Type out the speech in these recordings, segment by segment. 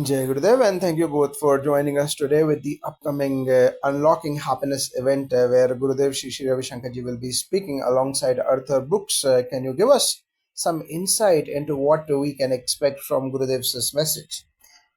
Jai Gurudev, and thank you both for joining us today with the upcoming Unlocking Happiness event where Gurudev Shri Ravi Shankarji will be speaking alongside Arthur Brooks. Can you give us some insight into what we can expect from Gurudev's message?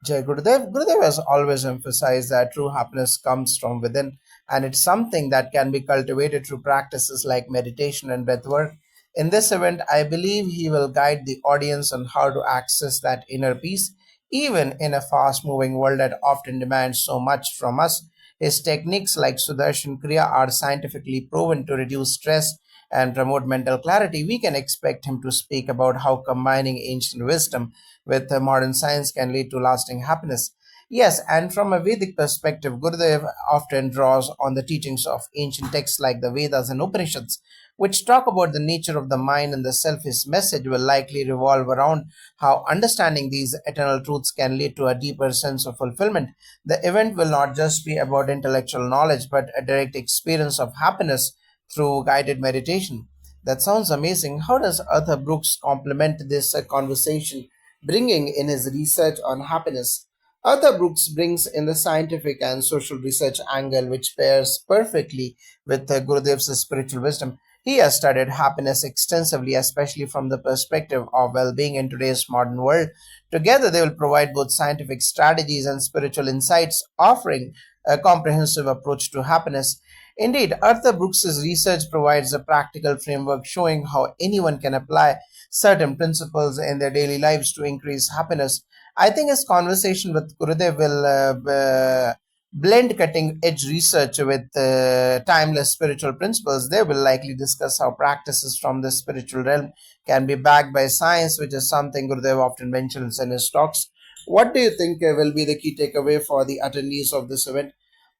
Jai Gurudev. Gurudev has always emphasized that true happiness comes from within, and it's something that can be cultivated through practices like meditation and breath work. In this event, I believe he will guide the audience on how to access that inner peace, even in a fast moving world that often demands so much from us. His techniques like Sudarshan Kriya are scientifically proven to reduce stress and promote mental clarity. We can expect him to speak about how combining ancient wisdom with modern science can lead to lasting happiness. Yes, and from a Vedic perspective, Gurudev often draws on the teachings of ancient texts like the Vedas and Upanishads, which talk about the nature of the mind and the self. His message will likely revolve around how understanding these eternal truths can lead to a deeper sense of fulfillment. The event will not just be about intellectual knowledge, but a direct experience of happiness through guided meditation. That sounds amazing. How does Arthur Brooks complement this conversation, bringing in his research on happiness? Arthur Brooks brings in the scientific and social research angle, which pairs perfectly with Gurudev's spiritual wisdom. He has studied happiness extensively, especially from the perspective of well being in today's modern world. Together, they will provide both scientific strategies and spiritual insights, offering a comprehensive approach to happiness. Indeed, Arthur Brooks's research provides a practical framework showing how anyone can apply certain principles in their daily lives to increase happiness. I think his conversation with Gurudev will blend cutting edge research with timeless spiritual principles. They will likely discuss how practices from the spiritual realm can be backed by science, which is something Gurudev often mentions in his talks. What do you think will be the key takeaway for the attendees of this event?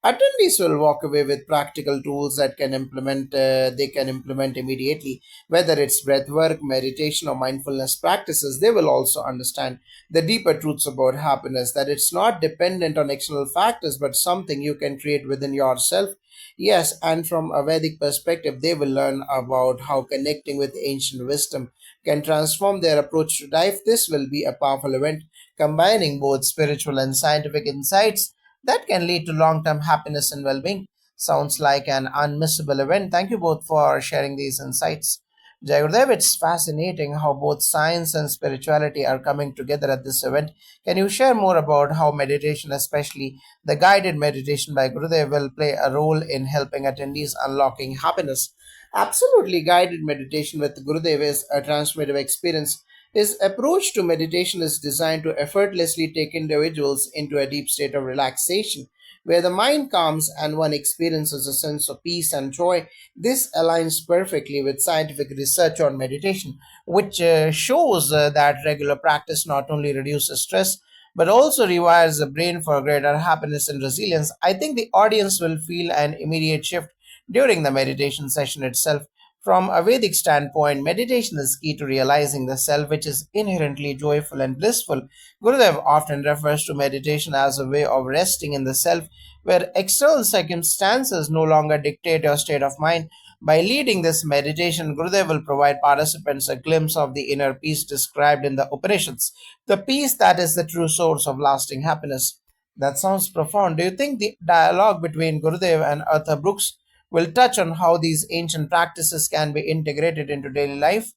Attendees will walk away with practical tools that they can implement immediately, whether it's breath work, meditation, or mindfulness practices. They will also understand the deeper truths about happiness, that it's not dependent on external factors but something you can create within yourself. Yes, and from a Vedic perspective, they will learn about how connecting with ancient wisdom can transform their approach to life. This will be a powerful event combining both spiritual and scientific insights that can lead to long term happiness and well being. Sounds like an unmissable event. Thank you both for sharing these insights. Jai Gurudev, it's fascinating how both science and spirituality are coming together at this event. Can you share more about how meditation, especially the guided meditation by Gurudev, will play a role in helping attendees unlocking happiness? Absolutely, guided meditation with Gurudev is a transformative experience. His approach to meditation is designed to effortlessly take individuals into a deep state of relaxation, where the mind calms and one experiences a sense of peace and joy. This aligns perfectly with scientific research on meditation, which shows that regular practice not only reduces stress but also rewires the brain for greater happiness and resilience. I think the audience will feel an immediate shift during the meditation session itself. From a Vedic standpoint, meditation is key to realizing the self, which is inherently joyful and blissful. Gurudev often refers to meditation as a way of resting in the self, where external circumstances no longer dictate your state of mind. By leading this meditation, Gurudev will provide participants a glimpse of the inner peace described in the Upanishads, the peace that is the true source of lasting happiness. That sounds profound. Do you think the dialogue between Gurudev and Arthur Brooks will touch on how these ancient practices can be integrated into daily life?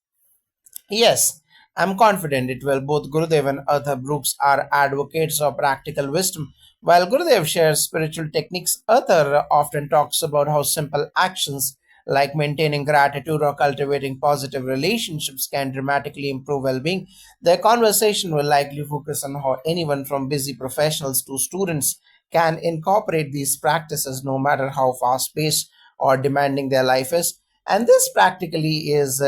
Yes, I'm confident it will. Both Gurudev and Arthur Brooks are advocates of practical wisdom. While Gurudev shares spiritual techniques, Arthur often talks about how simple actions like maintaining gratitude or cultivating positive relationships can dramatically improve well being. Their conversation will likely focus on how anyone from busy professionals to students can incorporate these practices no matter how fast paced or demanding their life is. And this practically is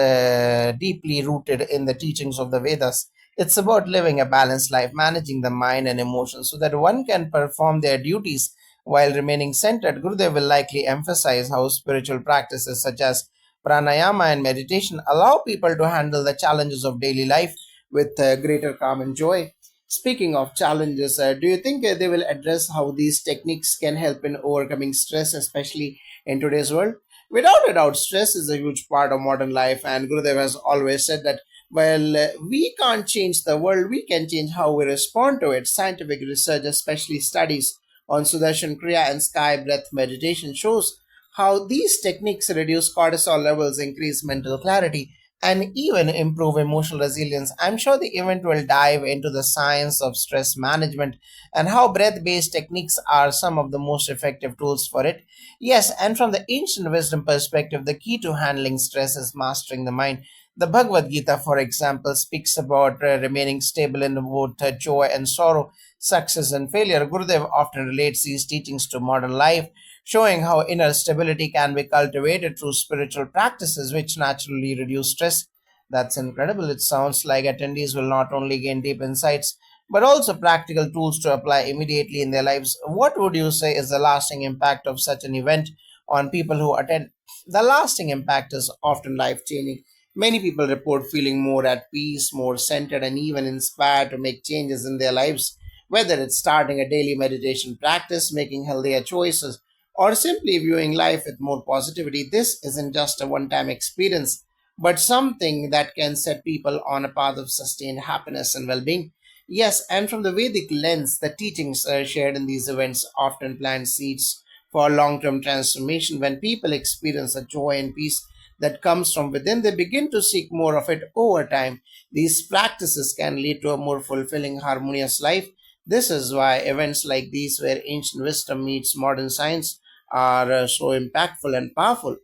deeply rooted in the teachings of the Vedas. It's about living a balanced life, managing the mind and emotions so that one can perform their duties while remaining centered. Gurudev will likely emphasize how spiritual practices such as pranayama and meditation allow people to handle the challenges of daily life with greater calm and joy. Speaking of challenges, do you think they will address how these techniques can help in overcoming stress, especially in today's world? Without a doubt, stress is a huge part of modern life, and Gurudev has always said that Well, we can't change the world, we can change how we respond to it. Scientific research, especially studies on Sudarshan Kriya and sky breath meditation, shows how these techniques reduce cortisol levels, increase mental clarity, and even improve emotional resilience. I'm sure the event will dive into the science of stress management and how breath based techniques are some of the most effective tools for it. Yes, and from the ancient wisdom perspective, the key to handling stress is mastering the mind. The Bhagavad Gita, for example, speaks about remaining stable in both joy and sorrow, success and failure. Gurudev often relates these teachings to modern life, showing how inner stability can be cultivated through spiritual practices which naturally reduce stress. That's incredible. It sounds like attendees will not only gain deep insights but also practical tools to apply immediately in their lives. What would you say is the lasting impact of such an event on people who attend? The lasting impact is often life changing. Many people report feeling more at peace, more centered, and even inspired to make changes in their lives, whether it's starting a daily meditation practice, making healthier choices, or simply viewing life with more positivity. This isn't just a one time experience, but something that can set people on a path of sustained happiness and well being. Yes, and from the Vedic lens, the teachings shared in these events often plant seeds for long term transformation. When people experience the joy and peace that comes from within, they begin to seek more of it over time. These practices can lead to a more fulfilling, harmonious life. This is why events like these, where ancient wisdom meets modern science, are so impactful and powerful.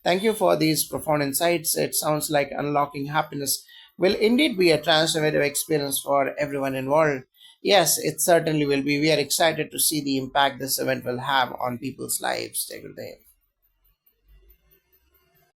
Thank you for these profound insights. It sounds like unlocking happiness will indeed be a transformative experience for everyone involved. Yes, it certainly will be. We are excited to see the impact this event will have on people's lives. Take it there.